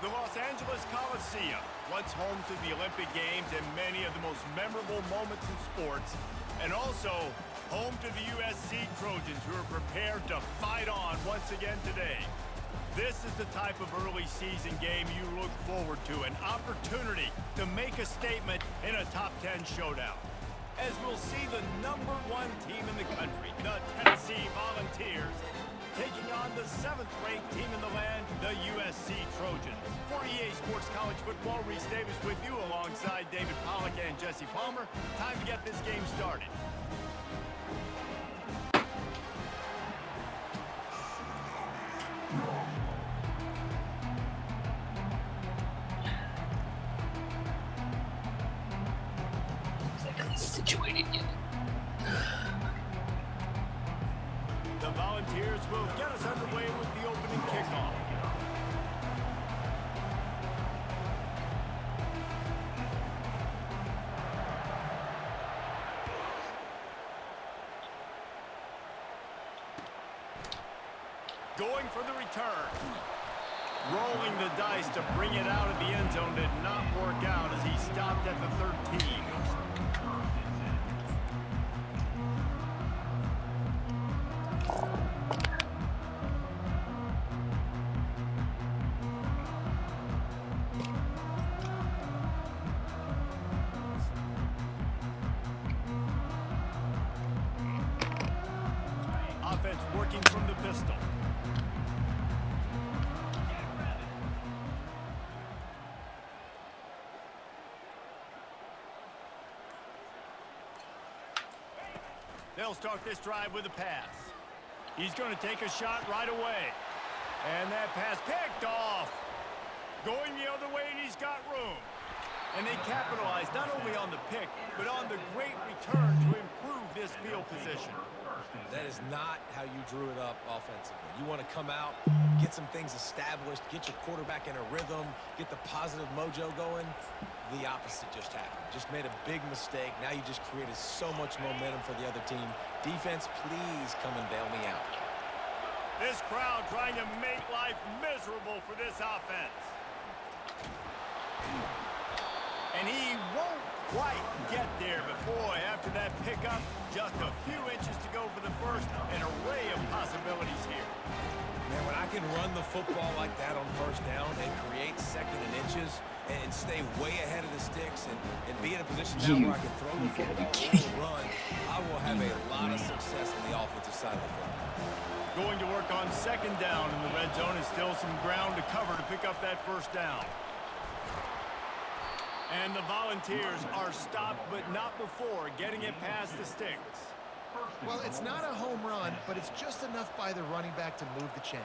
The Los Angeles Coliseum, once home to the Olympic Games and many of the most memorable moments in sports, and also home to the USC Trojans, who are prepared to fight on once again today. This is the type of early season game you look forward to, an opportunity to make a statement in a top 10 showdown. As we'll see the #1 team in the country, the Tennessee Volunteers, taking on the 7th-ranked team in the land, the USC Trojans. For EA Sports College Football, Reese Davis with you alongside David Pollack and Jesse Palmer. Time to get this game started. Situated yet. The Volunteers will get us underway with the opening kickoff. Going for the return. Rolling the dice to bring it out of the end zone did not work out as he stopped at the 13. Offense working from the pistol. They'll start this drive with a pass. He's going to take a shot right away. And that pass picked off. Going the other way, and he's got room. And they capitalized not only on the pick, but on the great return to improve this field position. That is not how you drew it up offensively. You want to come out, get some things established, get your quarterback in a rhythm, get the positive mojo going. The opposite just happened. Just made a big mistake. Now you just created so much momentum for the other team. Defense, please come and bail me out. This crowd trying to make life miserable for this offense. And he won't quite get there, but boy, after that pickup, just a few inches to go for the first. An array of possibilities here. Man, when I can run the football like that on first down and create second and inches and stay way ahead of the sticks and be in a position now where I can throw the football or run, I will have a lot of success on the offensive side of the football. Going to work on second down in the red zone, and still some ground to cover to pick up that first down. And the Volunteers are stopped, but not before getting it past the sticks. Well, it's not a home run, but it's just enough by the running back to move the chains.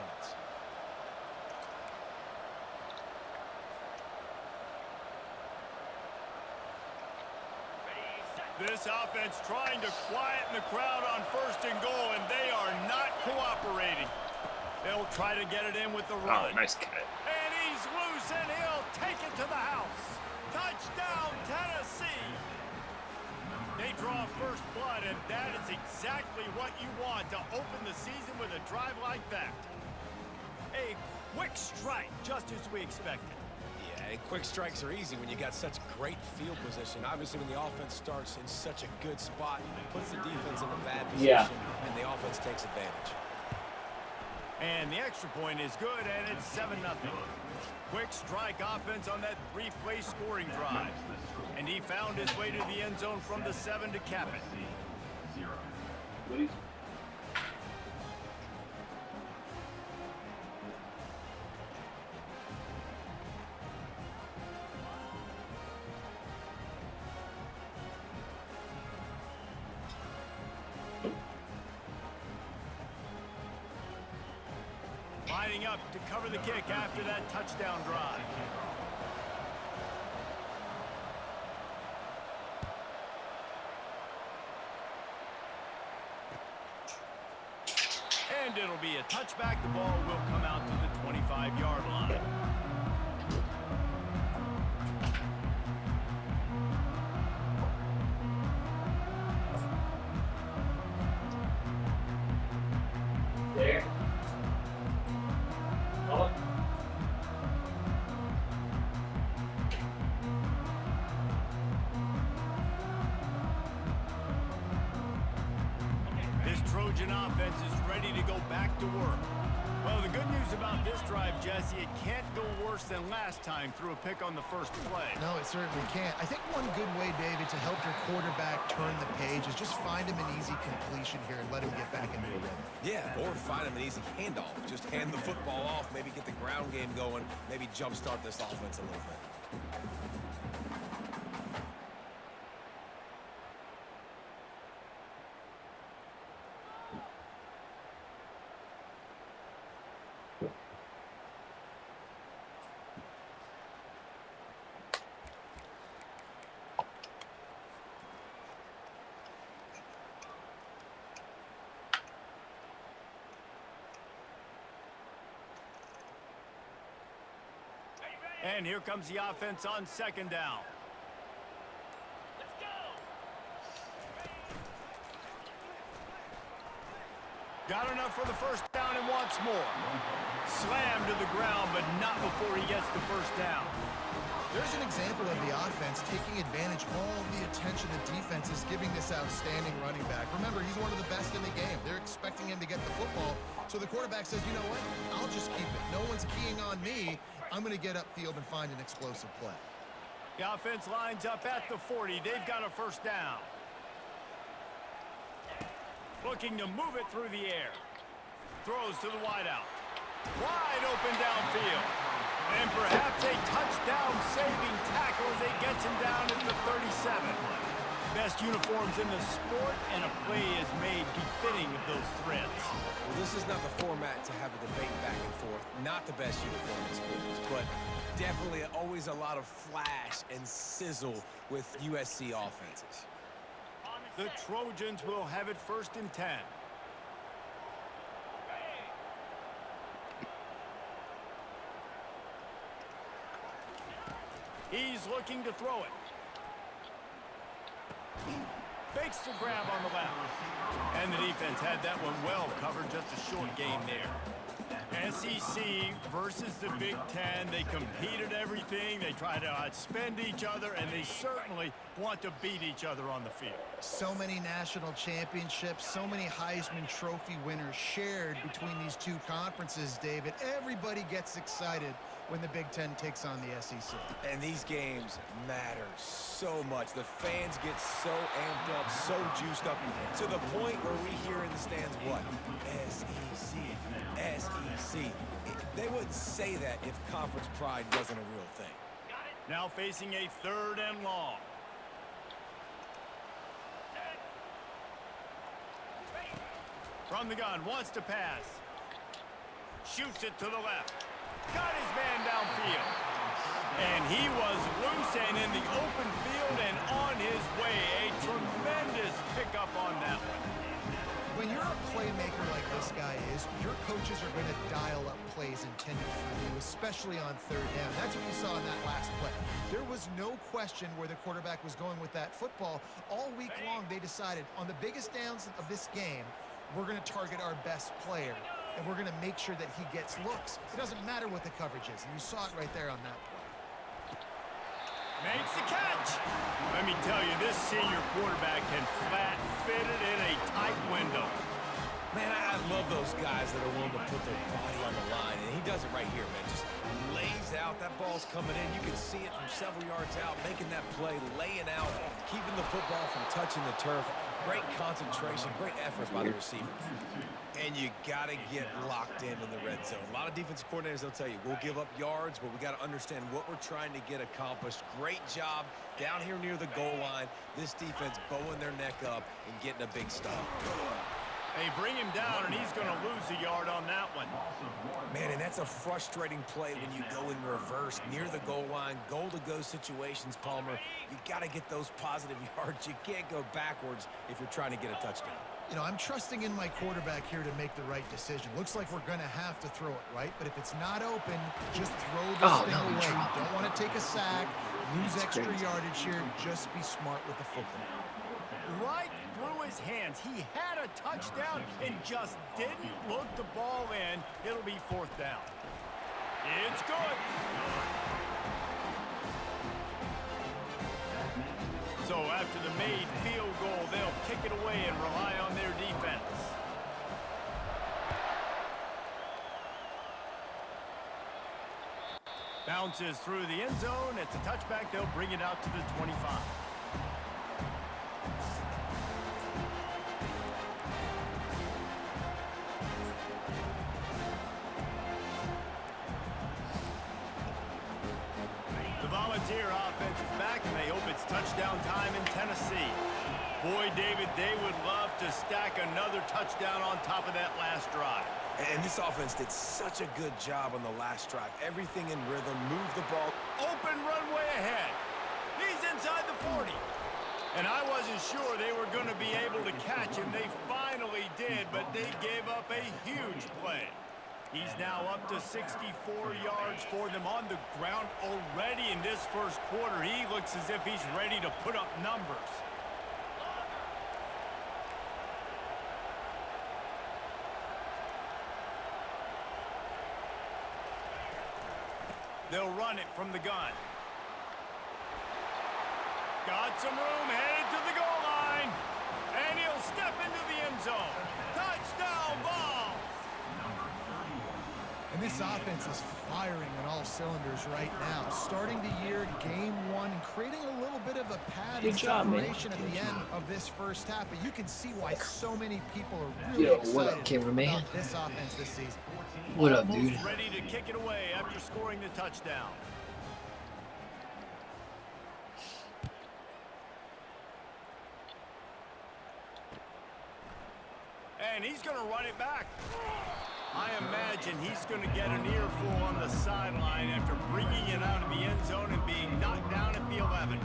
This offense trying to quieten the crowd on first and goal, and they are not cooperating. They'll try to get it in with the run. Oh, nice cut. And he's loose, and he'll take it to the house. Touchdown, Tennessee! They draw first blood, and that is exactly what you want to open the season with a drive like that. A quick strike, just as we expected. Yeah, and quick strikes are easy when you got such great field position. Obviously, when the offense starts in such a good spot, it puts the defense in a bad position, and the offense takes advantage. And the extra point is good, and it's 7-0. Quick strike offense on that 3-play scoring drive. And he found his way to the end zone from the 7 to cap it. Lining up to cover the kick after that touchdown drive. And it'll be a touchback. The ball will come out to the 25-yard line. Trojan offense is ready to go back to work. Well, the good news about this drive, Jesse, it can't go worse than last time through a pick on the first play. No, it certainly can't. I think one good way, David, to help your quarterback turn the page is just find him an easy completion here and let him get back into a rhythm. Yeah, or find him an easy handoff. Just hand the football off, maybe get the ground game going, maybe jumpstart this offense a little bit. And here comes the offense on second down. Let's go. Got enough for the first down and wants more. Slammed to the ground, but not before he gets the first down. There's an example of the offense taking advantage of all the attention the defense is giving this outstanding running back. Remember, he's one of the best in the game. They're expecting him to get the football. So the quarterback says, you know what? I'll just keep it. No one's keying on me. I'm going to get upfield and find an explosive play. The offense lines up at the 40. They've got a first down. Looking to move it through the air. Throws to the wideout. Wide open downfield. And perhaps a touchdown-saving tackle as it gets him down at the 37. Best uniforms in the sport, and a play is made befitting of those threads. Well, this is not the format to have a debate back and forth. Not the best uniform in sports, but definitely always a lot of flash and sizzle with USC offenses. The Trojans will have it first and 10. He's looking to throw it. Fakes the grab on the left. And the defense had that one well covered, just a short game there. SEC versus the Big Ten. They compete at everything. They try to outspend each other, and they certainly want to beat each other on the field. So many national championships, so many Heisman Trophy winners shared between these two conferences, David. Everybody gets excited when the Big Ten takes on the SEC. And these games matter so much. The fans get so amped up, so juiced up, to the point where we hear in the stands, what? SEC, SEC. They wouldn't say that if conference pride wasn't a real thing. Now facing a third and long. From the gun, wants to pass. Shoots it to the left. Got his man downfield. And he was loose and in the open field and on his way. A tremendous pickup on that one. When you're a playmaker like this guy is, your coaches are going to dial up plays intended for you, especially on third down. That's what you saw in that last play. There was no question where the quarterback was going with that football. All week long, they decided on the biggest downs of this game, we're going to target our best player, and we're going to make sure that he gets looks. It doesn't matter what the coverage is, and you saw it right there on that play. Makes the catch. Let me tell you, this senior quarterback can flat fit it in a tight window. Man, I love those guys that are willing to put their body on the line, and he does it right here, man. Just lays out. That ball's coming in. You can see it from several yards out, making that play, laying out, keeping the football from touching the turf. Great concentration, great effort by the receiver. And you got to get locked in the red zone. A lot of defensive coordinators, they'll tell you, we'll give up yards, but we got to understand what we're trying to get accomplished. Great job down here near the goal line. This defense bowing their neck up and getting a big stop. They bring him down, and he's going to lose a yard on that one. Man, and that's a frustrating play when you go in reverse near the goal line, goal-to-go situations, Palmer. You got to get those positive yards. You can't go backwards if you're trying to get a touchdown. You know, I'm trusting in my quarterback here to make the right decision. Looks like we're going to have to throw it, right? But if it's not open, just throw this thing away. You don't want to take a sack, lose extra yardage here. Just be smart with the football. Right through his hands. He had a touchdown and just didn't look the ball in. It'll be fourth down. It's good. So after the made field goal, they'll kick it away and rely on their defense. Bounces through the end zone. It's a touchback. They'll bring it out to the 25. The Volunteer offense is back, and they hope it's touchdown time in Tennessee. Boy, David, they would love to stack another touchdown on top of that last drive. And this offense did such a good job on the last drive. Everything in rhythm, moved the ball. Open runway ahead. He's inside the 40. And I wasn't sure they were going to be able to catch him. They finally did, but they gave up a huge play. He's now up to 64 yards for them on the ground already in this first quarter. He looks as if he's ready to put up numbers. They'll run it from the gun. Got some room, headed to the goal line. And he'll step into the end zone. Touchdown ball. And this offense is firing on all cylinders right now. Starting the year, game one, and creating a little bit of a pad and separation at the end of this first half. But you can see why so many people are really excited about this offense this season. What up, dude? Almost ready to kick it away after scoring the touchdown. And he's going to run it back. I imagine he's going to get an earful on the sideline after bringing it out of the end zone and being knocked down at the 11.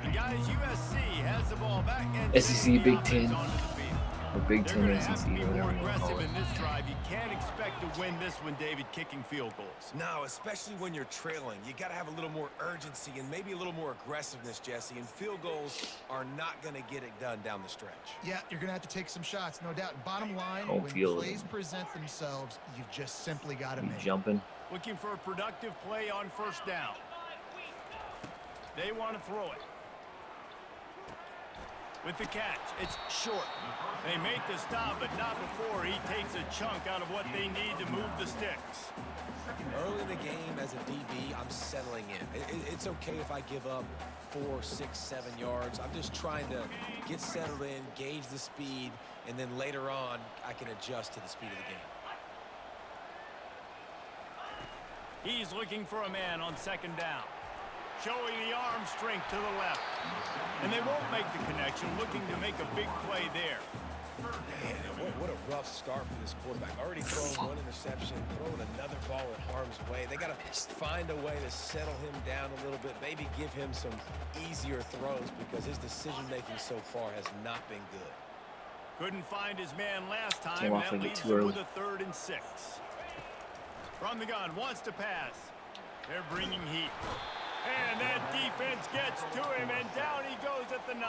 And guys, USC has the ball back. And SEC Big Ten. Or Big They're Ten going to have SEC, to be more whatever you want to call aggressive it. in this drive. You can't expect to win this one, David, kicking field goals. No, especially when you're trailing. You got to have a little more urgency and maybe a little more aggressiveness, Jesse. And field goals are not going to get it done down the stretch. Yeah, you're going to have to take some shots, no doubt. Bottom line, Home when field. plays present themselves, you've just simply got to You make it. jumping. Looking for a productive play on first down. They want to throw it. With the catch, it's short. They make the stop, but not before he takes a chunk out of what they need to move the sticks. Early in the game, as a DB, I'm settling in. It's okay if I give up 4, 6, 7 yards. I'm just trying to get settled in, gauge the speed, and then later on, I can adjust to the speed of the game. He's looking for a man on second down. Showing the arm strength to the left. And they won't make the connection, looking to make a big play there. Man, what a rough start for this quarterback. Already thrown one interception, throwing another ball in harm's way. They got to find a way to settle him down a little bit, maybe give him some easier throws because his decision-making so far has not been good. Couldn't find his man last time. Came off That like it leaves too him early. with a 3rd and 6. From the gun, wants to pass. They're bringing heat. And that defense gets to him, and down he goes at the 9.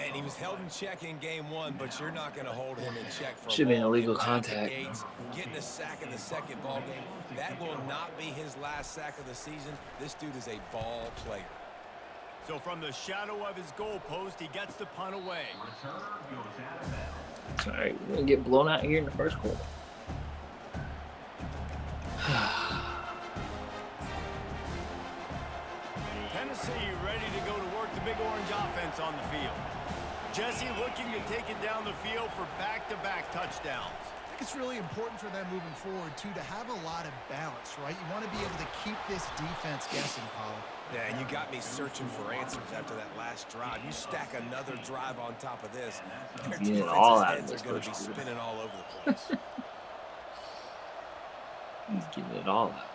And he was held in check in game one, but you're not going to hold him in check for Should've been long. illegal Getting out the contact. gates, getting a sack in the second ball game. That will not be his last sack of the season. This dude is a ball player. So from the shadow of his goalpost, he gets the punt away. It's all right. We're going to get blown out here in the first quarter. Tennessee ready to go to work the Big Orange offense on the field. Jesse looking to take it down the field for back-to-back touchdowns. I think it's really important for them moving forward, too, to have a lot of balance, right? You want to be able to keep this defense guessing, Polly. Yeah, and you got me searching for answers after that last drive. You stack another drive on top of this, their Getting it all defense's out of heads this are going to be first quarter. spinning all over the place. He's getting it all out.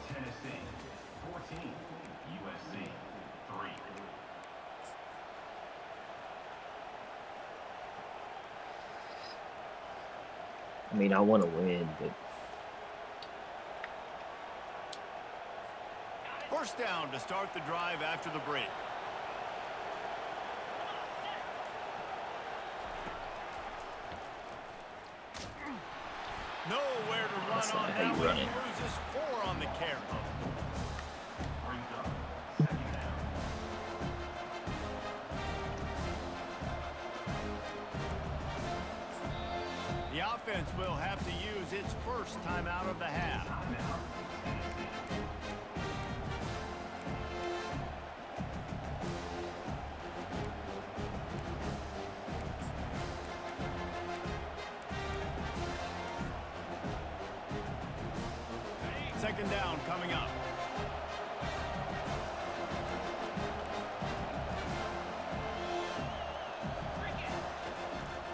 Tennessee 14, USC 3. I mean, I want to win, but First down to start the drive after the break. Nowhere to run That's not on how that you one. run He it. loses 4 on the carry. Brings up second down. The offense will have to use its first timeout of the half. Second down coming up.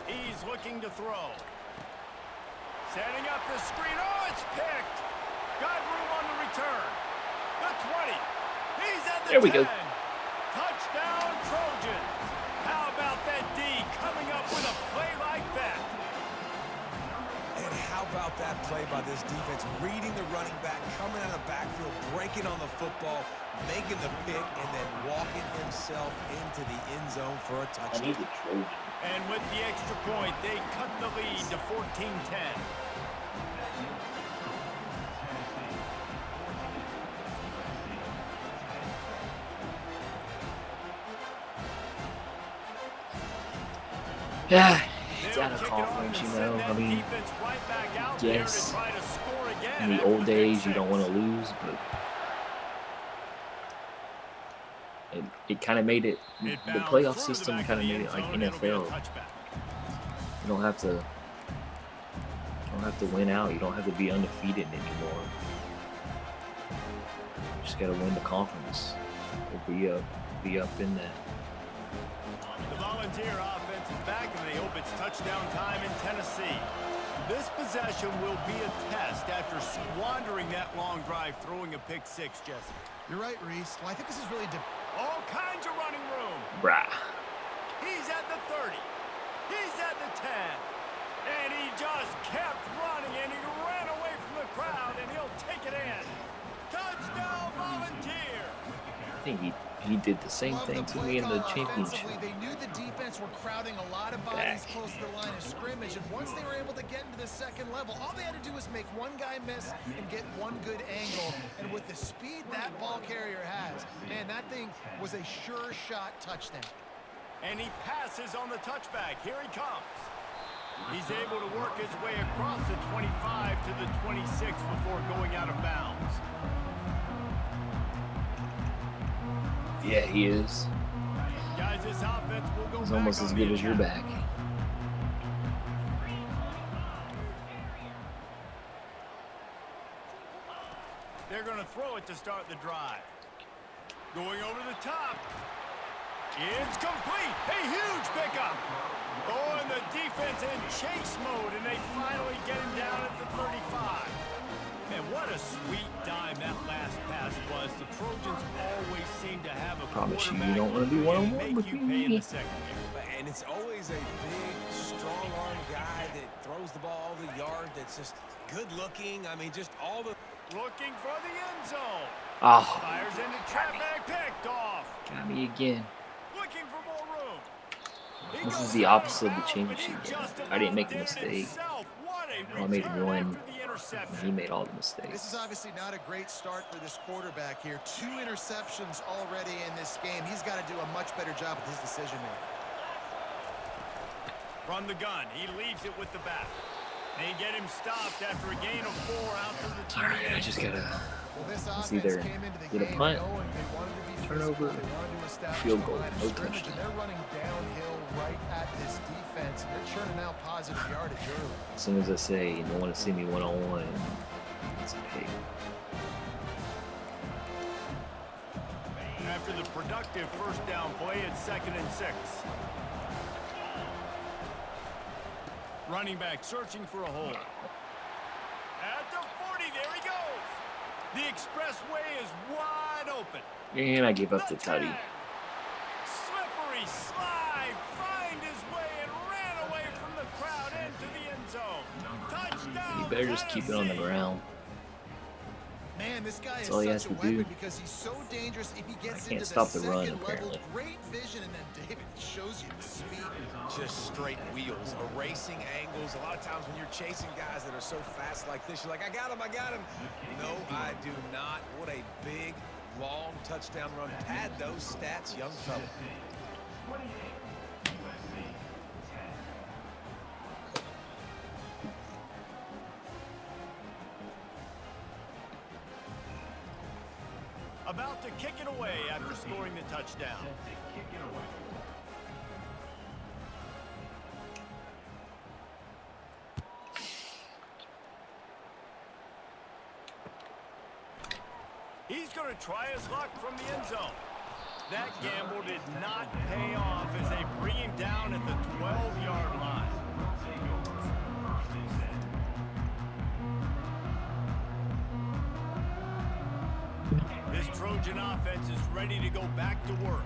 He's looking to throw. Setting up the screen. Oh, it's picked. Got room on the return. The 20. He's at the 10. There we go. Touchdown, Trojans. How about that D coming up with a play like that? And how about that play by this defense? Reading the running back, coming out of the backfield, breaking on the football, making the pick, and then walking himself into the end zone for a I need touchdown. the Trojan. And with the extra point, they cut the lead to 14-10. Yeah, it's They'll out of kick it off conference, and you send know. that I mean, defense right back out there to yes, try to score again in the after old the pick days, you don't six. want to lose, but it kind of made it, It the bounced playoff through the system back kind of of the made end it like zone, it'll be a NFL. touchback. You don't have to win out. You don't have to be undefeated anymore. You just got to win the conference or be up in that. The Volunteer offense is back, and they hope it's touchdown time in Tennessee. This possession will be a test after squandering that long drive, throwing a pick six, Jesse. You're right, Reese. Well, I think this is really All kinds of running room. Brah. He's at the 30. He's at the 10. And he just kept running, and he ran away from the crowd, and he'll take it in. Touchdown, Volunteer. I think he did the same Love thing the to play me in the call championship. offensively. They knew the defense were crowding a lot of bodies Back. close to the line of scrimmage, and once they were able to get into the second level, all they had to do was make one guy miss and get one good angle. And with the speed that ball carrier has, man, that thing was a sure shot touchdown. And he passes on the touchback. Here he comes. He's able to work his way across the 25 to the 26 before going out of bounds. Yeah, he is. Guys, this offense will go He's back almost on as the good as your attack. back. They're going to throw it to start the drive. Going over the top. It's complete. A huge pickup. Oh, and the defense in chase mode, and they finally get him down at the 35. And what a sweet dime that last pass was. The Trojans always seem to have a Promise you, you quarterback don't want to be who can one-on-one make with you pay in me. the secondary. And it's always a big, strong-arm guy that throws the ball the yard that's just good-looking. I mean, just all the... Looking for the end zone. Oh, Fires into traffic, picked off. got me again. Looking for more room. He This goes is the out opposite of the bounds, championship but he game. just I didn't make a about did it mistake. himself. What a I made return one, after the and interception. he made all the This mistakes. is obviously not a great start for this quarterback here. 2 interceptions already in this game. He's got to do a much better job with his decision-making. From the gun, he leaves it with the back. They get him stopped after a gain of 4 out to the 28. Alright, I just gotta Well, this It's offense either came into the get a game punt, knowing they wanted to be turnover, physical, they wanted to establish field the goal, line of no scrimmage, touchdown. and they're running downhill right at this defense, and they're churning out positive yardage early. As soon as I say you don't want to see me one-on-one, it's a pick. After the productive first down play, it's 2nd and 6. Running back searching for a hole. At the 40, there he goes. The expressway is wide open. And I give up the tutty. 10. Slippery slide, find his way and ran away from the crowd into the end zone. You better just keep it on the ground. Man, this guy is all he such has a to weapon do. because he's so dangerous if he gets Can't into stop the the run, second level. apparently. Great vision, and then David shows you the speed. Just straight wheels, erasing angles. A lot of times when you're chasing guys that are so fast like this, you're like, I got him, I got him. No, I do not. What a big, long touchdown run. Pad those stats, young fella. 28, USC 10. About to kick it away after scoring the touchdown. Set to kick it away. He's going to try his luck from the end zone. That gamble did not pay off as they bring him down at the 12-yard line. Take over. First and 10. This Trojan offense is ready to go back to work.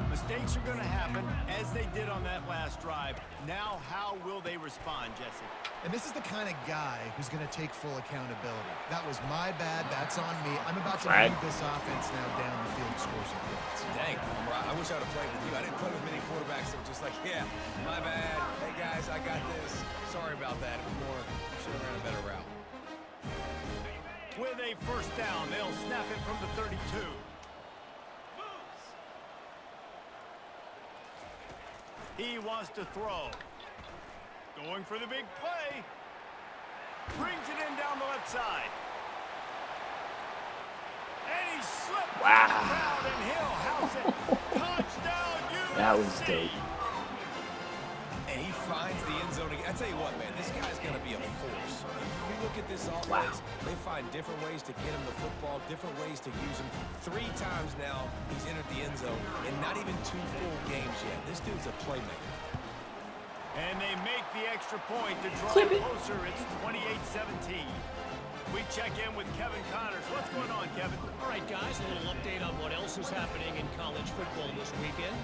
Mistakes are going to happen, as they did on that last drive. Now, how will they respond, Jesse? And this is the kind of guy who's going to take full accountability. That was my bad. That's on me. I'm about to lead this offense now down the field and score some points. Dang, I wish I would have played with you. I didn't play with many quarterbacks that were just like, yeah, my bad. Hey, guys, I got this. Sorry about that. It was more, should have ran a better route. With a first down, they'll snap it from the 32. He wants to throw. Going for the big play. Brings it in down the left side. And he slipped. Wow. And he'll house it. Touchdown, USC. That was dope. And he finds the end zone again. I tell you what, man, this guy's going to be a force. You look at this offense, Wow. they find different ways to get him the football, different ways to use him. 3 times now he's entered the end zone, and not even 2 full games yet. This dude's a playmaker. And they make the extra point to draw Clip it. closer. It's 28-17. We check in with Kevin Connors. What's going on, Kevin? All right, guys, a little update on what else is happening in college football this weekend.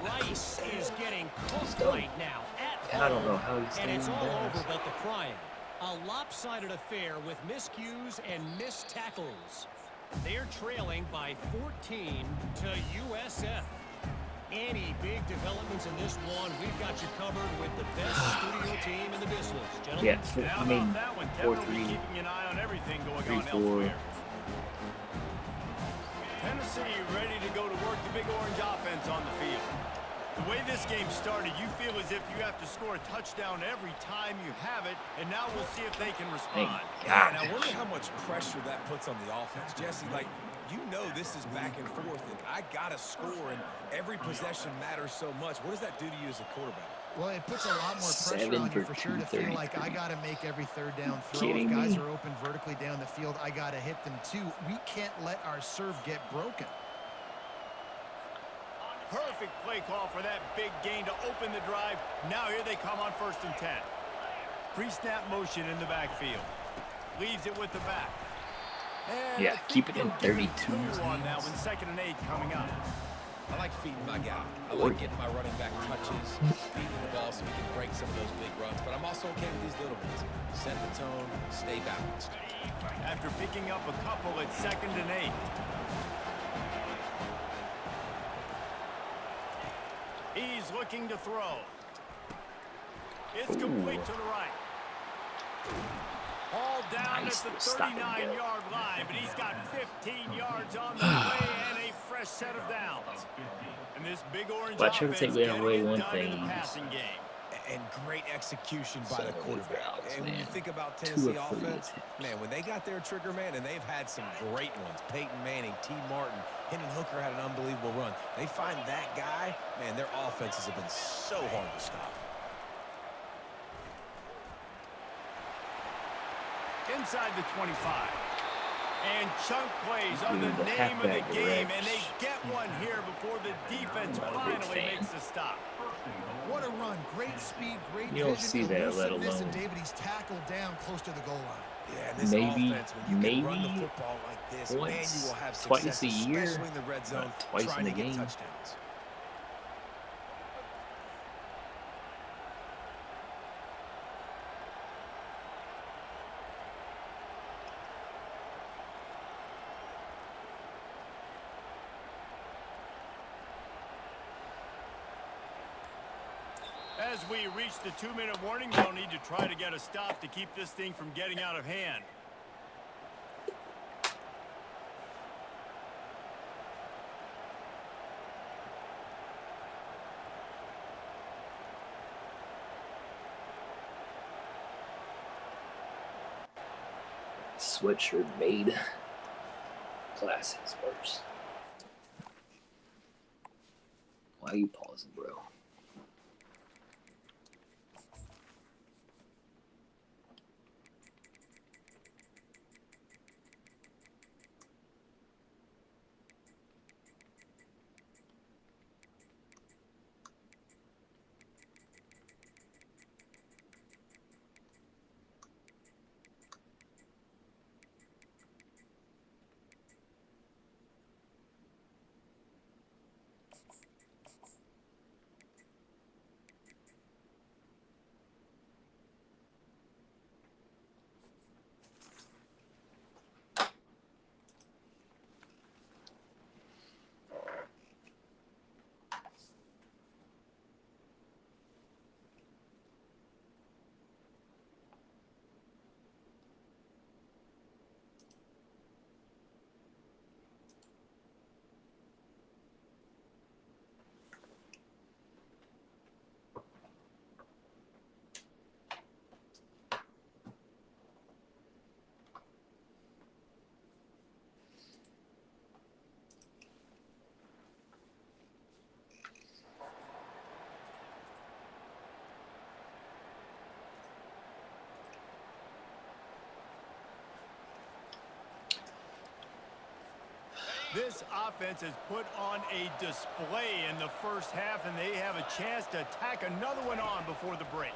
Rice is getting cooked right now at home. I don't know how he's and it's doing all that. over but the crying. A lopsided affair with miscues and missed tackles. They're trailing by 14 to USF. Any big developments in this one, we've got you covered with the best studio team in the business, gentlemen. Yeah, How I mean, about that one, Kevin? We'll be 4-3. keeping an eye on everything going 3-4. on elsewhere. Tennessee ready to go to work the Big Orange offense on the field. The way this game started, you feel as if you have to score a touchdown every time you have it, and now we'll see if they can respond. And I wonder how much pressure that puts on the offense. Jesse, like, you know this is back and forth, and I got to score, and every possession matters so much. What does that do to you as a quarterback? Well, it puts a lot more pressure 7 on you for for sure to feel 233. like I got to make every third down throw. Kidding If guys me? are open vertically down the field, I got to hit them too. We can't let our serve get broken. Perfect play call for that big gain to open the drive. Now here they come on 1st and 10. Pre-snap motion in the backfield. Leaves it with the back. And Yeah, I think keep it in they'll give 32 2 on that one. 2nd and 8 coming up. I like feeding my guy. I like getting my running back touches, feeding the ball so he can break some of those big runs. But I'm also okay with these little ones. Set the tone, stay balanced. After picking up a couple, it's 2nd and 8. He's looking to throw. It's complete to the right. Hauled down Nice at the stop and go. 39-yard line, but he's got 15 yards on the play and a fresh set of downs. And this Big Orange But I try to offense take getting away it one done in the thing. passing game. And great execution by Some the of these quarterback. routes, And when you man. think about 2 Tennessee of 3 offense, is- man, when they got their trigger man, and they've had some great ones. Peyton Manning, T. Martin, Hendon Hooker had an unbelievable run. They find that guy, man, their offenses have been so hard to stop. Inside the 25. And chunk plays are the Ooh, the name of the halfback game, direct. and they get one here before the defense I'm not a big finally fan. makes the stop. What a run. Great speed, great You don't vision, see that, let elusiveness, and alone- David, he's tackled down close to the goal line. Yeah, and this Maybe- offense, when you can run the maybe football like this, man, once, you will have twice success, a year, especially in the red zone, not twice trying in to a get game. touchdowns. As we reach the 2-minute warning, they'll need to try to get a stop to keep this thing from getting out of hand. Sweatshirt made. Classic Spurs. Why are you pausing, bro? This offense has put on a display in the first half, and they have a chance to tack another one on before the break.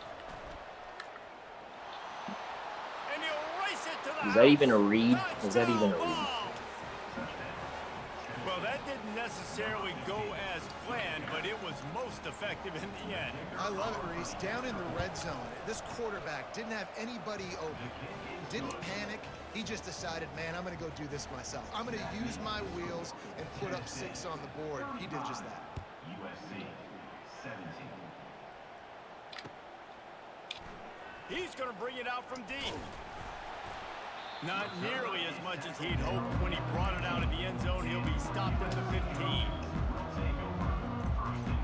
And he'll race it to the Is that even a read? Is that even a read? Well, that didn't necessarily go as planned, but it was most effective in the end. I love it, Reese. Down in the red zone, this quarterback didn't have anybody open. Didn't panic. He just decided, man, I'm going to go do this myself. I'm going to use my wheels and put up 6 on the board. He did just that. USC 17. He's going to bring it out from deep. Not nearly as much as he'd hoped when he brought it out of the end zone. He'll be stopped at the 15. Take over. First and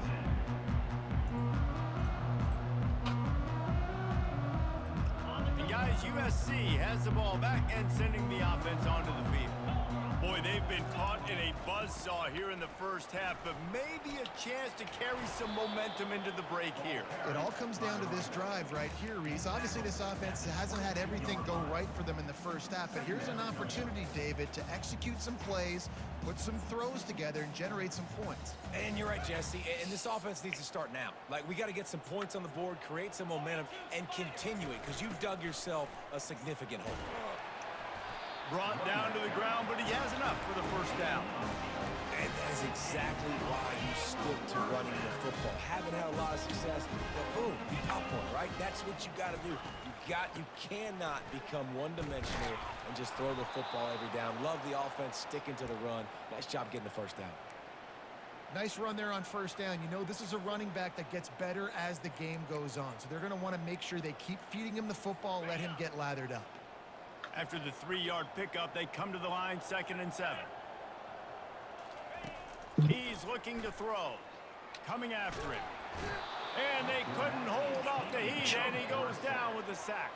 10. And guys, USC has the ball back and sending the offense onto the field. Boy, they've been caught in a buzzsaw here in the first half, but maybe a chance to carry some momentum into the break here. It all comes down to this drive right here, Reese. Obviously, this offense hasn't had everything go right for them in the first half, but here's an opportunity, David, to execute some plays, put some throws together, and generate some points. And you're right, Jesse. And this offense needs to start now. Like, we got to get some points on the board, create some momentum, and continue it, because you've dug yourself a significant hole. Brought down to the ground, but he has enough for the first down. And that is exactly why you stick to running the football. Haven't had a lot of success, but boom, you pop one, right? That's what you got to do. You cannot become one-dimensional and just throw the football every down. Love the offense sticking to the run. Nice job getting the first down. Nice run there on first down. You know, this is a running back that gets better as the game goes on, so they're going to want to make sure they keep feeding him the football, let him get lathered up. After the 3-yard pickup, they come to the line, 2nd and 7. He's looking to throw. Coming after it. And they couldn't hold off the heat, and he goes down with a sack.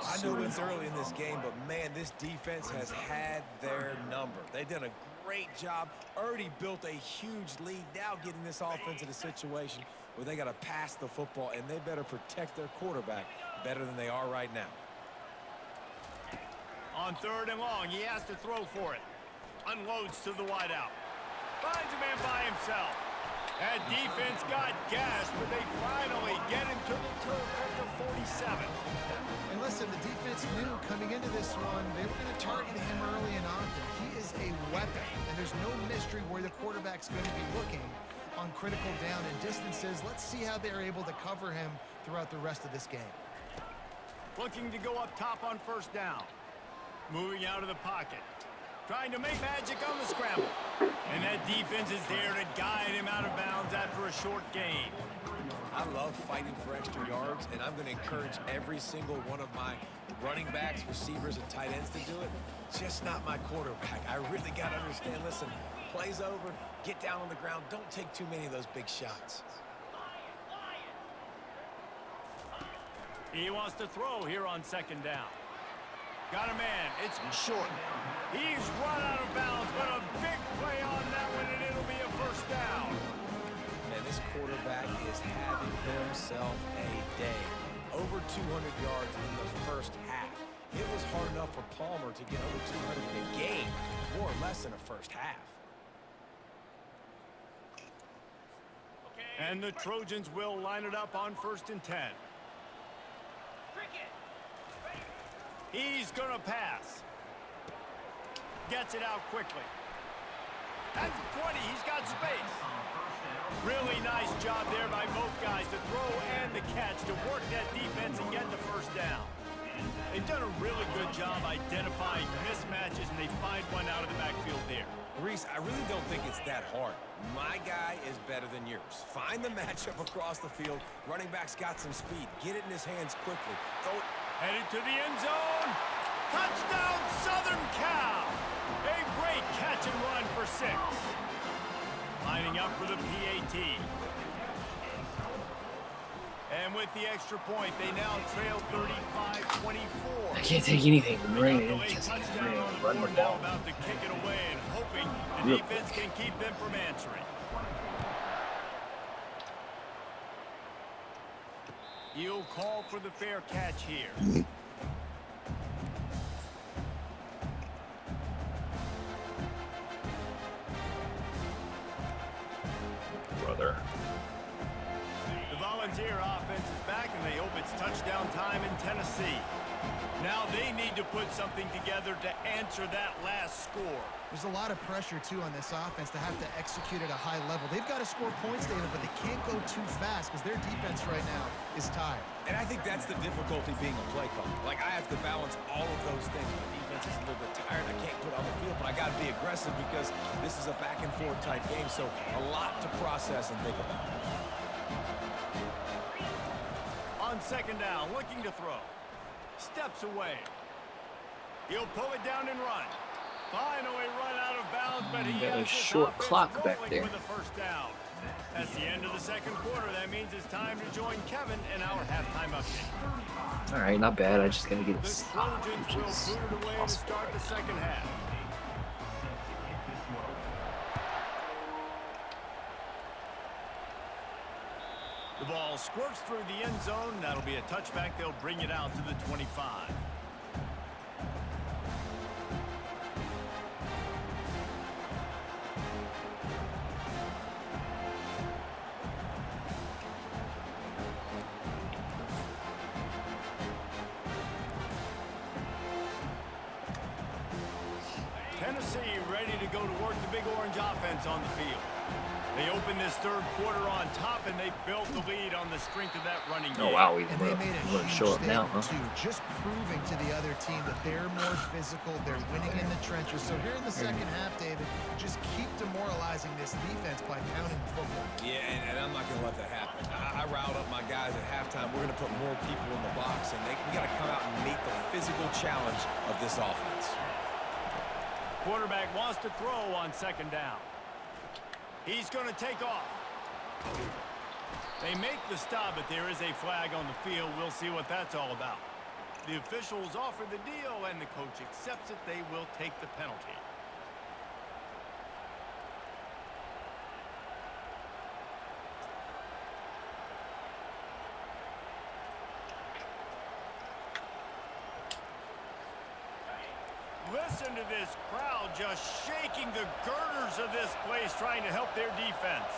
I know it's early in this game, but, man, this defense has had their number. They've done a great job, already built a huge lead, now getting this offense in a situation where they got to pass the football, and they better protect their quarterback better than they are right now. On 3rd and long, he has to throw for it. Unloads to the wideout. Finds a man by himself. That defense got gashed, but they finally get him to the turf at the 47. And listen, the defense knew coming into this one, they were going to target him early and often. He is a weapon, and there's no mystery where the quarterback's going to be looking on critical down and distances. Let's see how they're able to cover him throughout the rest of this game. Looking to go up top on 1st down. Moving out of the pocket. Trying to make magic on the scramble. And that defense is there to guide him out of bounds after a short gain. I love fighting for extra yards, and I'm going to encourage every single one of my running backs, receivers, and tight ends to do it. Just not my quarterback. I really got to understand, listen, play's over, get down on the ground, don't take too many of those big shots. He wants to throw here on second down. Got a man. It's short. He's run out of bounds, but a big play on that one, and it'll be a first down. Man, this quarterback is having himself a day. Over 200 yards in the first half. It was hard enough for Palmer to get over 200 in a game, more or less in a first half. And the Trojans will line it up on 1st and 10. He's going to pass. Gets it out quickly. That's 20. He's got space. Really nice job there by both guys to throw and the catch to work that defense and get the first down. They've done a really good job identifying mismatches, and they find one out of the backfield there. Reese, I really don't think it's that hard. My guy is better than yours. Find the matchup across the field. Running back's got some speed. Get it in his hands quickly. Throw it. Headed to the end zone. Touchdown, Southern Cal. A great catch and run for 6. Lining up for the PAT. And with the extra point, they now trail 35-24. I can't take anything from They Rain. got the late Just touchdown on the run the board now, ball. about to kick it away and hoping the Real defense quick. can keep them from answering. He'll call for the fair catch here. Brother. The Volunteer offense is back, and they hope it's touchdown time in Tennessee. Now they need to put something together to answer that last score. There's a lot of pressure, too, on this offense to have to execute at a high level. They've got to score points, David, but they can't go too fast because their defense right now is tired. And I think that's the difficulty being a play caller. Like, I have to balance all of those things. My defense is a little bit tired. I can't put on the field, but I got to be aggressive because this is a back-and-forth type game, so a lot to process and think about. On second down, looking to throw. Steps away. He'll pull it down and run. Finally run out of bounds, but he Got a has this short offense clock back rolling there. with a first down. That's the end of the second quarter. That means it's time to join Kevin in our halftime update. All right, not bad. I just gotta get a The stop, Trojans which will is boot it away to impossible. start the second half. The ball squirts through the end zone. That'll be a touchback. They'll bring it out to the 25. Tennessee ready to go to work the Big Orange offense on the field. They opened this third quarter on top, and they built the lead on the strength of that running game. Oh wow, he's And they made a gonna huge show up now, statement, huh? too, just proving to the other team that they're more physical, they're winning in the trenches. So here in the second half, David, just keep demoralizing this defense by pounding the football. Yeah, and I'm not going to let that happen. I riled up my guys at halftime. We're going to put more people in the box, and we got to come out and meet the physical challenge of this offense. Quarterback wants to throw on second down. He's going to take off. They make the stop, but there is a flag on the field. We'll see what that's all about. The officials offer the deal, and the coach accepts it. They will take the penalty. Listen to this crowd just shaking the girders of this place, trying to help their defense.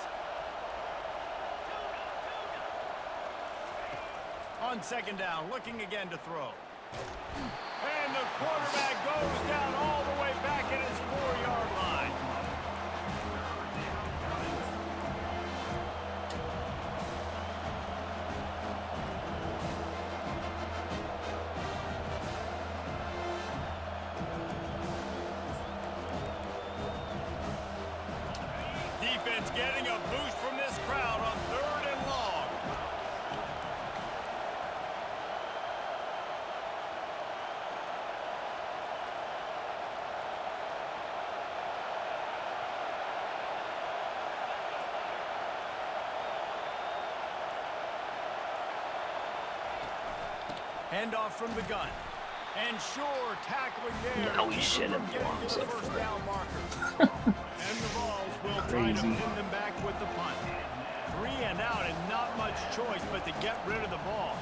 On second down, looking again to throw. And the quarterback goes down all the way back at his 4-yard line. Defense getting a boost from this crowd on third and long. Handoff from the gun. And sure, tackling there. No, he shouldn't have blocked Getting to the it. first down marker. And the Vols will try to Crazy. pin them back with the punt. 3 and out and not much choice but to get rid of the ball.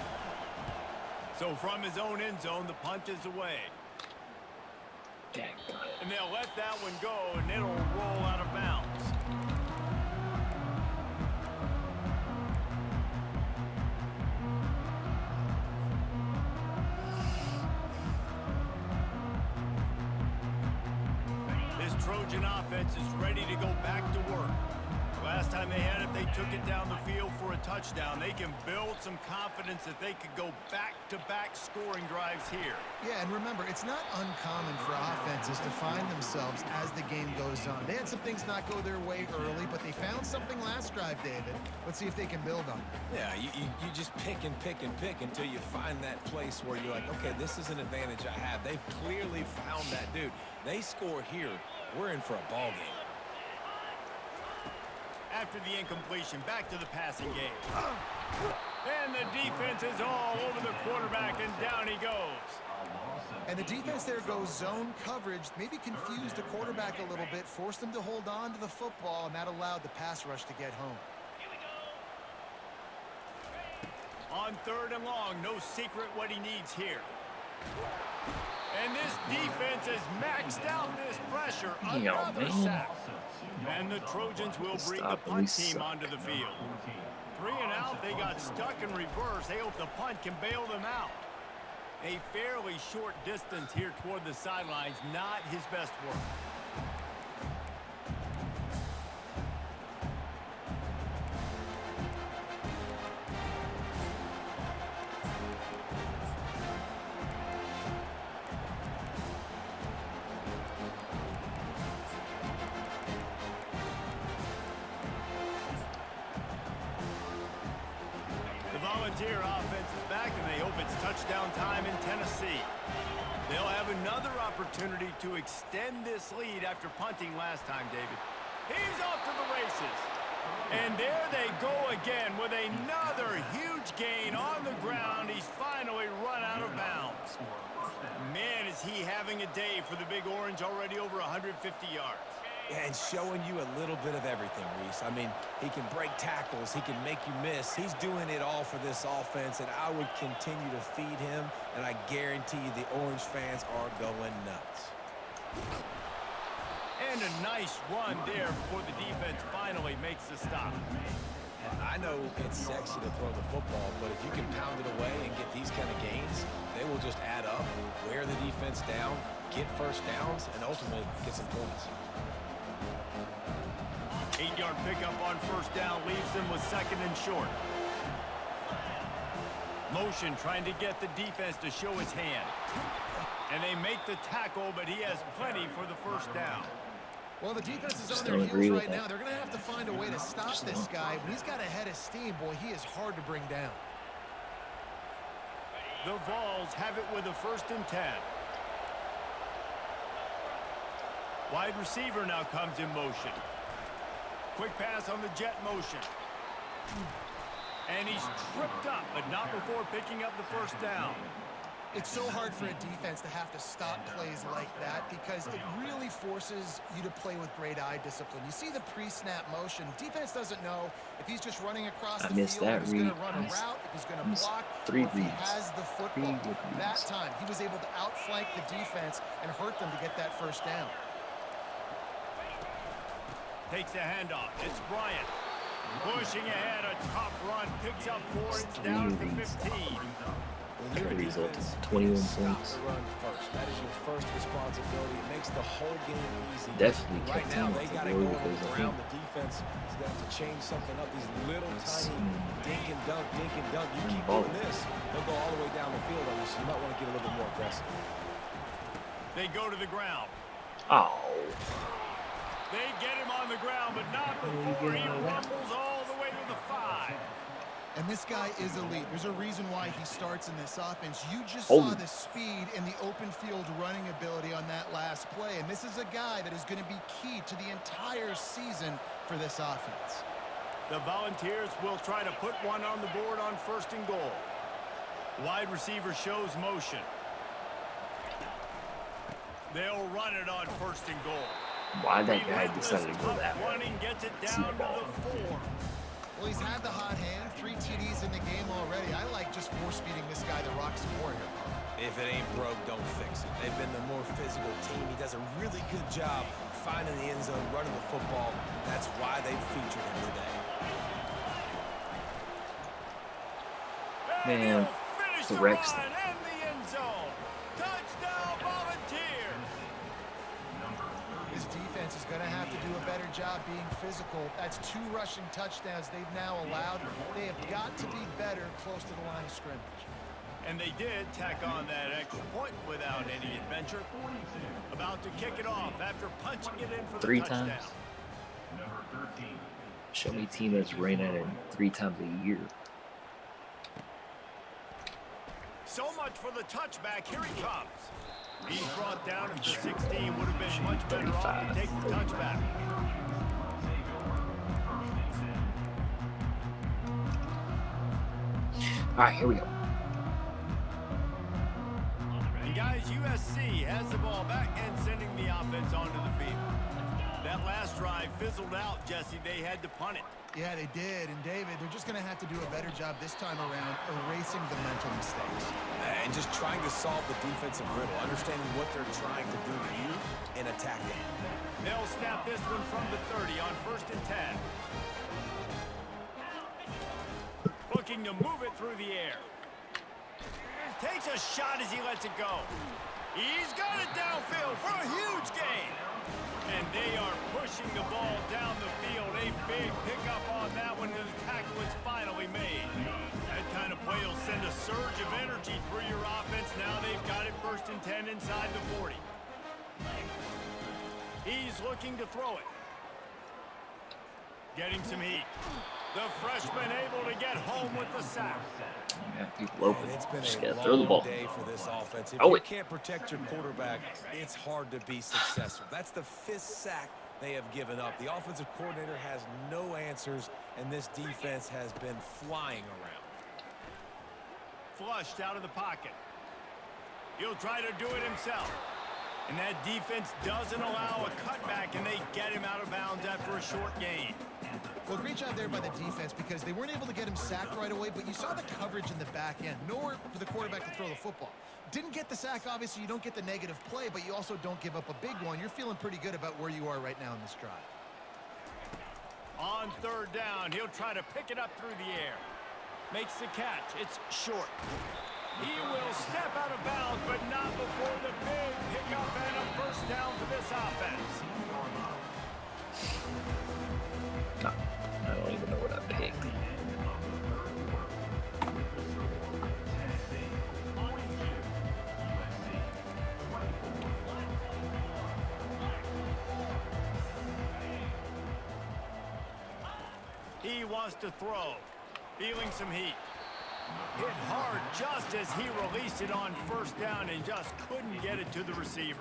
So from his own end zone, the punt is away. Dang, got it. And they'll let that one go, and it'll roll out of bounds. This Trojan offense is ready to go back to work. Last time they had it, they took it down the field for a touchdown. They can build some confidence that they could go back-to-back scoring drives here. Yeah, and remember, it's not uncommon for offenses to find themselves as the game goes on. They had some things not go their way early, but they found something last drive, David. Let's see if they can build on it. Yeah, you just pick and pick and pick until you find that place where you're like, okay, this is an advantage I have. They've clearly found that, dude. They score here, we're in for a ball game. After the incompletion, back to the passing game. And the defense is all over the quarterback, and down he goes. And the defense there goes zone coverage, maybe confused the quarterback a little bit, forced him to hold on to the football, and that allowed the pass rush to get home. On 3rd and long, no secret what he needs here. And this defense has maxed out this pressure. Yo, Another man. sack. And the Trojans will bring the Stop, punt please team suck. onto the field. 3 and out, they got stuck in reverse. They hope the punt can bail them out. A fairly short distance here toward the sidelines, not his best work. Volunteer offense is back, and they hope it's touchdown time in Tennessee. They'll have another opportunity to extend this lead after punting last time, David. He's off to the races. And there they go again with another huge gain on the ground. He's finally run out of bounds. Man, is he having a day for the Big Orange, already over 150 yards. And showing you a little bit of everything, Reese. I mean, he can break tackles. He can make you miss. He's doing it all for this offense, and I would continue to feed him, and I guarantee you the Orange fans are going nuts. And a nice run there before the defense finally makes the stop. I know it's sexy to throw the football, but if you can pound it away and get these kind of gains, they will just add up, wear the defense down, get first downs, and ultimately get some points. 8-yard pickup on 1st down leaves them with 2nd and short. Motion trying to get the defense to show his hand. And they make the tackle, but he has plenty for the 1st down. Well, the defense is on Don't their agree heels with right that. now. They're going to have to find a way to stop this guy. When he's got a head of steam, boy, he is hard to bring down. The Vols have it with a 1st and 10. Wide receiver now comes in motion. Quick pass on the jet motion. And he's tripped up, but not before picking up the 1st down. It's so hard for a defense to have to stop plays like that because it really forces you to play with great eye discipline. You see the pre-snap motion. Defense doesn't know if he's just running across the missed field, that if he's going to read. run a route, if he's going to block, three or if he reads. has the football. Three good That reads. time, he was able to outflank the defense and hurt them to get that 1st down. Takes the handoff. It's Bryant. Pushing ahead, a tough run. Picks up 4. It's down to 15. When you're a That result defense, is 21 stop points. the run first. That is your first responsibility. It makes the whole game easy. Definitely Right kept now, him they off got the to go road on the because I ground. think The defense is going to have to change something up. These little Let's tiny see. dink and dunk, dink and dunk. You keep Ball. doing this, they'll go all the way down the field on you, so you might want to get a little bit more aggressive. They go to the ground. Oh, They get him on the ground, but not before he rumbles all the way to the 5. And this guy is elite. There's a reason why he starts in this offense. You just Holy. saw the speed and the open field running ability on that last play. And this is a guy that is going to be key to the entire season for this offense. The Volunteers will try to put one on the board on 1st and goal. Wide receiver shows motion. They'll run it on 1st and goal. Why that guy decided to go that way? Running gets it See the down ball. to the 4. Well, he's had the hot hand, 3 TDs in the game already. I like just force-feeding this guy the rock some more here. If it ain't broke, don't fix it. They've been the more physical team. He does a really good job finding the end zone, running the football. That's why they featured him today. Man, Finish the the Rex. run and the end zone. Touchdown, Volunteers. This defense is going to have to do a better job being physical. That's 2 rushing touchdowns they've now allowed. They have got to be better close to the line of scrimmage. And they did tack on that extra point without any adventure. About to kick it off after punching it in for the 3 touchdown. times. Show me a team that's ran at it 3 times a year. So much for the touchback. Here he comes. He's brought down at the 16. Would have been much better off to take the touchback. All right, here we go. And guys, USC has the ball back and sending the offense onto the field. That last drive fizzled out, Jesse. They had to punt it. Yeah, they did. And David, they're just going to have to do a better job this time around erasing the mental mistakes. And just trying to solve the defensive riddle, understanding what they're trying to do to you and attacking. They'll snap this one from the 30 on 1st and 10. Looking to move it through the air. Takes a shot as he lets it go. He's got it downfield for a huge gain. And they are pushing the ball down the field. A big pickup on that one, and the tackle is finally made. That kind of play will send a surge of energy through your offense. Now they've got it 1st and 10 inside the 40. He's looking to throw it. Getting some heat. The freshman able to get home with the sack. Yeah, people open. And it's been Just a gotta throw the long ball. day for this offense. If Oh, you wait. can't protect your quarterback, it's hard to be successful. That's the 5th sack they have given up. The offensive coordinator has no answers, and this defense has been flying around. Flushed out of the pocket. He'll try to do it himself. And that defense doesn't allow a cutback, and they get him out of bounds after a short gain. Well, great job there by the defense because they weren't able to get him sacked right away, but you saw the coverage in the back end. Nowhere for the quarterback to throw the football. Didn't get the sack, obviously. You don't get the negative play, but you also don't give up a big one. You're feeling pretty good about where you are right now in this drive. On 3rd down, he'll try to pick it up through the air. Makes the catch. It's short. He will step out of bounds, but not before the big pickup and a 1st down for this offense. No, I don't even know what I picked. He wants to throw. Feeling some heat. Hit hard just as he released it on 1st down and just couldn't get it to the receiver.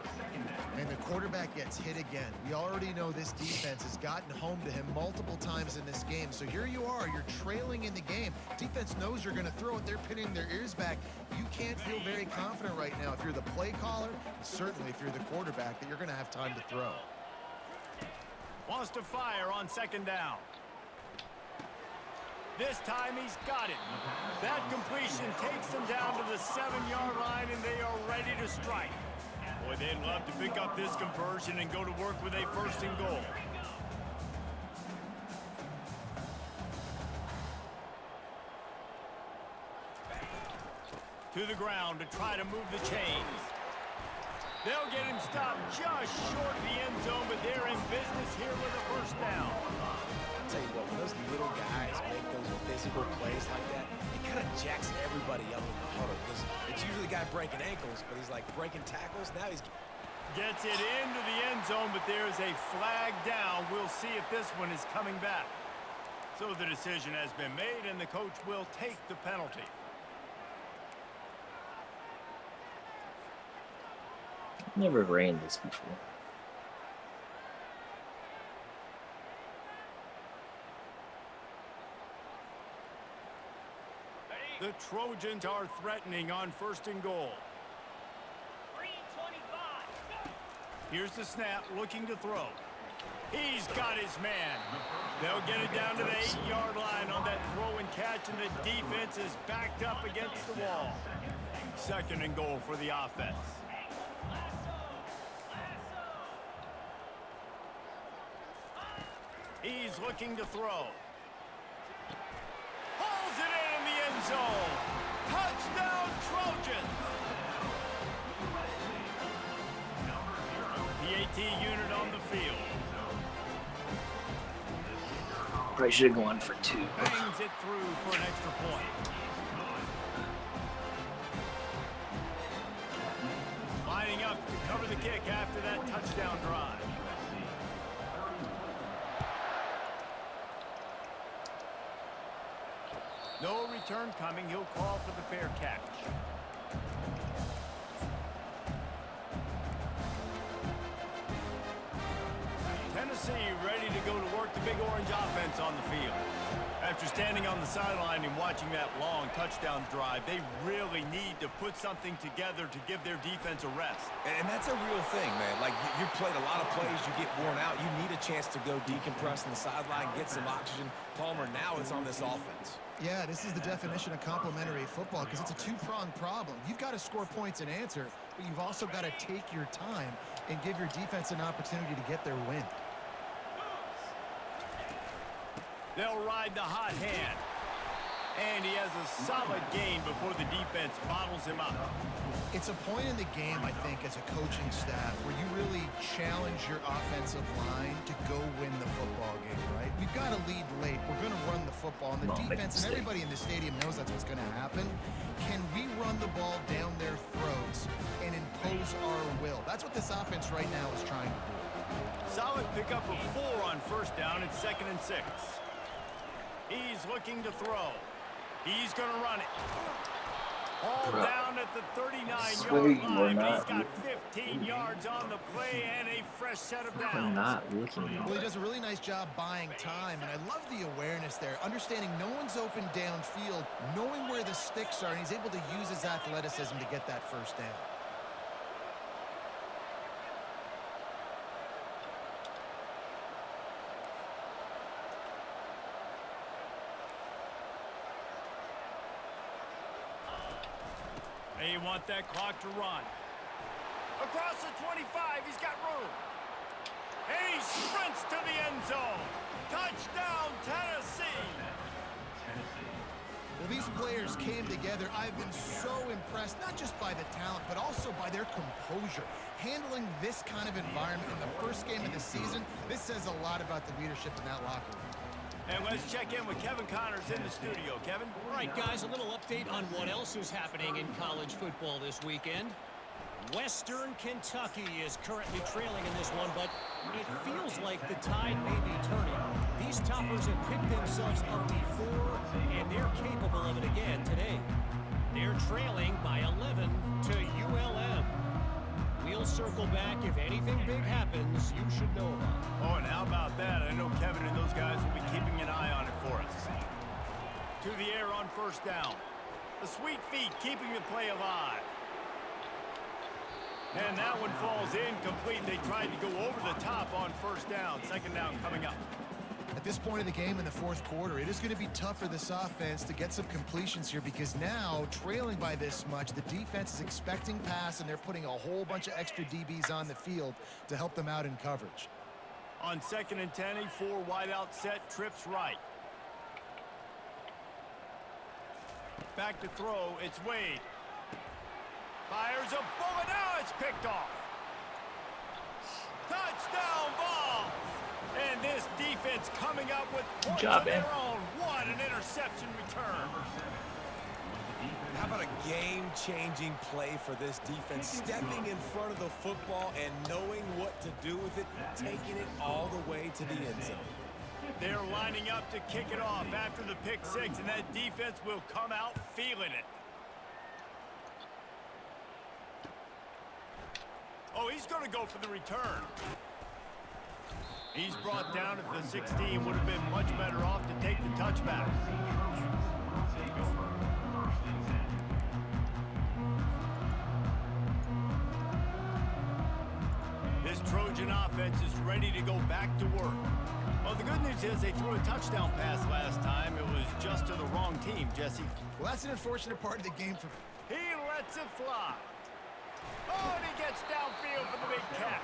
And the quarterback gets hit again. We already know this defense has gotten home to him multiple times in this game. So here you are, you're trailing in the game. Defense knows you're going to throw it. They're pinning their ears back. You can't feel very confident right now if you're the play caller, and certainly if you're the quarterback, that you're going to have time to throw. Wants to fire on 2nd down. This time he's got it. That completion takes them down to the 7-yard line, and they are ready to strike. Boy, they'd love to pick up this conversion and go to work with a 1st and goal. To the ground to try to move the chains. They'll get him stopped just short of the end zone, but they're in business here with a 1st down. I'll tell you what, when those little guys make those physical plays like that, it kind of jacks everybody up in the huddle because it's usually the guy breaking ankles, but he's like breaking tackles. Now he's Gets it into the end zone, but there's a flag down. We'll see if this one is coming back. So the decision has been made, and the coach will take the penalty. Never ran this before. Ready? The Trojans are threatening on 1st and goal. Here's the snap, looking to throw. He's got his man. They'll get it down to the 8-yard line on that throw and catch, and the defense is backed up against the wall. 2nd and goal for the offense. He's looking to throw. Hauls it in the end zone. Touchdown, Trojans. The AT unit on the field. Probably should have gone for 2. Bangs it through for an extra point. Lining up to cover the kick after that touchdown drive. No return coming. He'll call for the fair catch. Tennessee ready to go to work the Big Orange offense on the field. After standing on the sideline and watching that long touchdown drive, they really need to put something together to give their defense a rest. And that's a real thing, man. Like, you played a lot of plays, you get worn out. You need a chance to go decompress on the sideline, get some oxygen. Palmer, now it's on this offense. Yeah, this is the definition of complementary football because it's a two-pronged problem. You've got to score points and answer, but you've also got to take your time and give your defense an opportunity to get their win. They'll ride the hot hand. And he has a solid gain before the defense bottles him up. It's a point in the game, I think, as a coaching staff where you really challenge your offensive line to go win the football game, right? We've got to lead late. We're going to run the football. And the defense and everybody in the stadium knows that's what's going to happen. Can we run the ball down their throats and impose our will? That's what this offense right now is trying to do. Solid pickup of 4 on 1st down. It's 2nd and 6. He's looking to throw. He's going to run it. All down at the 39-yard line. He's got 15 yards on the play and a fresh set of downs. I'm not looking at Well, he does a really nice job buying time, and I love the awareness there, understanding no one's open downfield, knowing where the sticks are, and he's able to use his athleticism to get that 1st down. They want that clock to run. Across the 25, he's got room. And he sprints to the end zone. Touchdown, Tennessee. Well, these players came together. I've been so impressed, not just by the talent, but also by their composure. Handling this kind of environment in the 1st game of the season, this says a lot about the leadership in that locker room. And let's check in with Kevin Connors in the studio. Kevin? All right, guys, a little update on what else is happening in college football this weekend. Western Kentucky is currently trailing in this one, but it feels like the tide may be turning. These toppers have picked themselves up before, and they're capable of it again today. They're trailing by 11 to ULM. We'll circle back. If anything big happens, you should know about it. Oh, and how about that? I know Kevin and those guys will be keeping an eye on it for us. To the air on 1st down. The sweet feet keeping the play alive. And that one falls incomplete. They tried to go over the top on 1st down. 2nd down coming up. At this point of the game in the 4th quarter, it is going to be tough for this offense to get some completions here because now, trailing by this much, the defense is expecting pass, and they're putting a whole bunch of extra DBs on the field to help them out in coverage. On 2nd and 10, a 4 wide out set, trips right. Back to throw, it's Wade. Fires a bullet, now it's picked off. Touchdown ball! And this defense coming up with points of their own. What an interception return. How about a game-changing play for this defense? Stepping in front of the football and knowing what to do with it, taking it all the way to the end zone. They're lining up to kick it off after the pick 6, and that defense will come out feeling it. Oh, he's going to go for the return. He's brought down at the 16. Would have been much better off to take the touchback. First and 10. This Trojan offense is ready to go back to work. Well, the good news is they threw a touchdown pass last time. It was just to the wrong team, Jesse. Well, that's an unfortunate part of the game for He lets it fly. Oh, and he gets downfield for the big catch.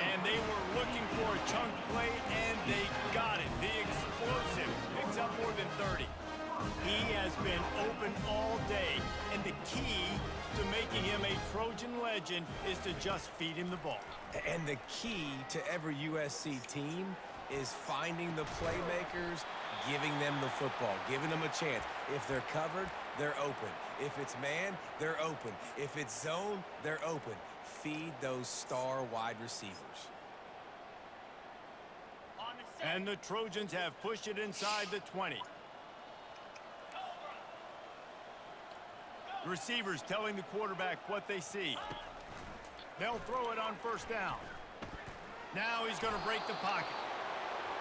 And they were looking for a chunk play, and they got it. The explosive picks up more than 30. He has been open all day, and the key to making him a Trojan legend is to just feed him the ball. And the key to every USC team is finding the playmakers, giving them the football, giving them a chance. If they're covered, they're open. If it's man, they're open. If it's zone, they're open. Feed those star wide receivers. And the Trojans have pushed it inside the 20. The receivers telling the quarterback what they see. They'll throw it on first down. Now he's going to break the pocket.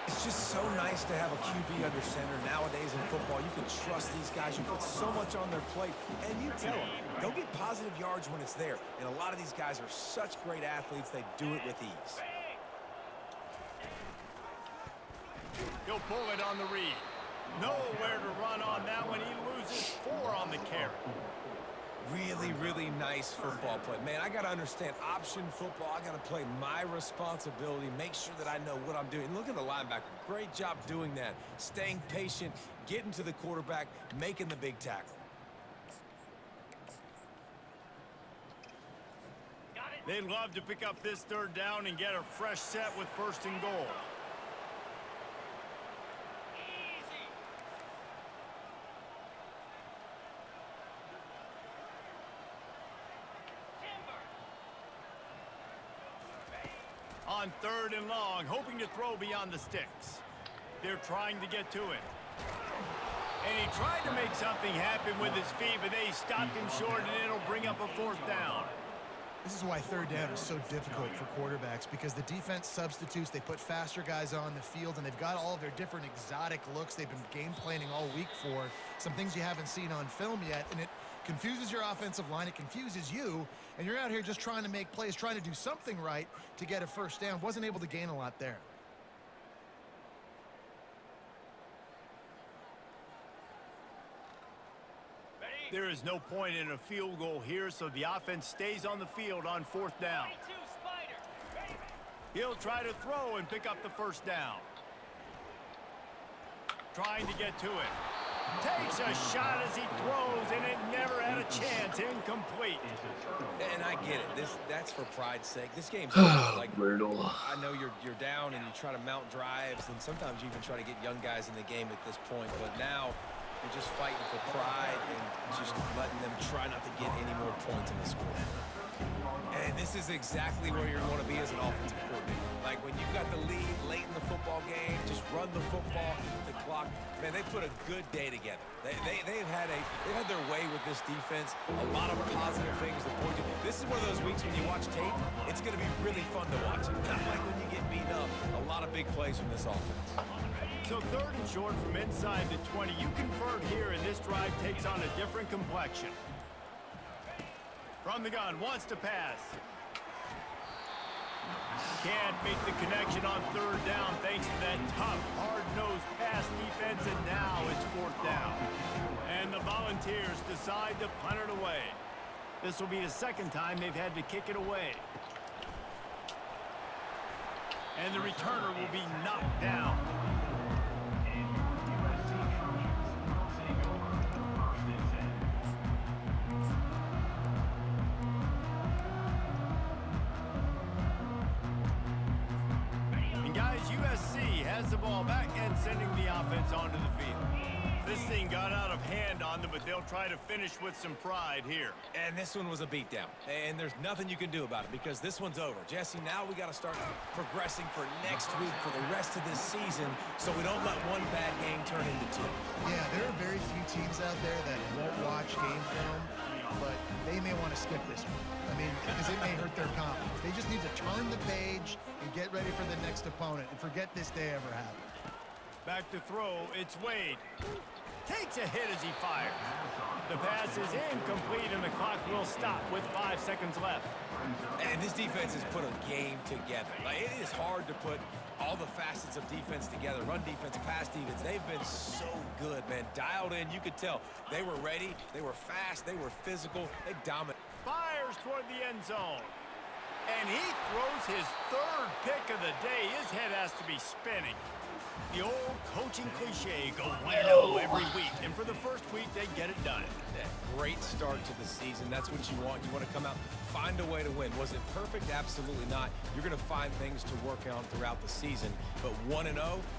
It's just so nice to have a QB under center. Nowadays in football, you can trust these guys. You put so much on their plate, and you tell them, go get positive yards when it's there. And a lot of these guys are such great athletes, they do it with ease. He'll pull it on the read. Nowhere to run on that one. He loses 4 on the carry. Really, really nice football play. Man, I got to understand option football. I got to play my responsibility, make sure that I know what I'm doing. And look at the linebacker. Great job doing that. Staying patient, getting to the quarterback, making the big tackle. They'd love to pick up this third down and get a fresh set with first and goal. On third and long, hoping to throw beyond the sticks. They're trying to get to it. And he tried to make something happen with his feet, but they stopped him short, and it'll bring up a fourth down. This is why third down is so difficult for quarterbacks, because the defense substitutes, they put faster guys on the field, and they've got all of their different exotic looks they've been game planning all week for, some things you haven't seen on film yet, and it confuses your offensive line, it confuses you, and you're out here just trying to make plays, trying to do something right to get a first down. Wasn't able to gain a lot there. There is no point in a field goal here, so the offense stays on the field on fourth down. He'll try to throw and pick up the first down. Trying to get to it. Takes a shot as he throws, and it never had a chance. Incomplete. And I get it. That's for pride's sake. This game's like brutal. I know you're down and you try to mount drives, and sometimes you even try to get young guys in the game at this point. But now you're just fighting for pride and just letting them try not to get any more points in the score. And this is exactly where you're going to be as an offensive coordinator. Like when you've got the lead late in the football game, just run the football, eat the clock. Man, they put a good day together. They've had their way with this defense. A lot of positive things to point to. This is one of those weeks when you watch tape, it's going to be really fun to watch it. Not like when you get beat up. A lot of big plays from this offense. So third and short from inside the 20. You convert here, and this drive takes on a different complexion. From the gun, wants to pass. Can't make the connection on third down thanks to that tough, hard-nosed pass defense, and now it's fourth down. And the Volunteers decide to punt it away. This will be the second time they've had to kick it away. And the returner will be knocked down. USC has the ball back and sending the offense onto the field. This thing got out of hand on them, but they'll try to finish with some pride here. And this one was a beatdown. And there's nothing you can do about it because this one's over. Jesse, now we got to start progressing for next week for the rest of this season so we don't let one bad game turn into two. Yeah, there are very few teams out there that won't watch game film, but they may want to skip this one. I mean, because it may hurt their confidence. They just need to turn the page and get ready for the next opponent and forget this day ever happened. Back to throw, it's Wade. takes a hit as he fires. The pass is incomplete, and the clock will stop with 5 seconds left. And this defense has put a game together. Like, it is hard to put all the facets of defense together. Run defense, pass defense. They've been so good, man. Dialed in. You could tell they were ready. They were fast. They were physical. They dominate. Fires toward the end zone. And he throws his third pick of the day. His head has to be spinning. The old coaching cliche, go win every week. And for the first week, they get it done. Yeah, great start to the season. That's what you want. You want to come out, find a way to win. Was it perfect? Absolutely not. You're going to find things to work on throughout the season. But 1-0,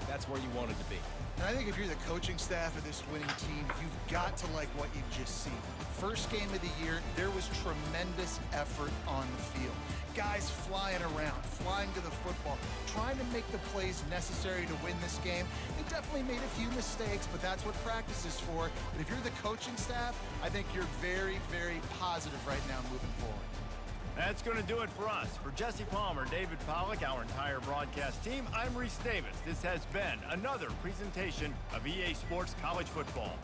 that's where you wanted to be. And I think if you're the coaching staff of this winning team, you've got to like what you've just seen. First game of the year, there was tremendous effort on the field. Guys flying around, flying to the football, trying to make the plays necessary to win this game. They definitely made a few mistakes, but that's what practice is for. But if you're the coaching staff, I think you're very, very positive right now moving forward. That's going to do it for us. For Jesse Palmer, David Pollack, our entire broadcast team, I'm Reese Davis. This has been another presentation of EA Sports College Football.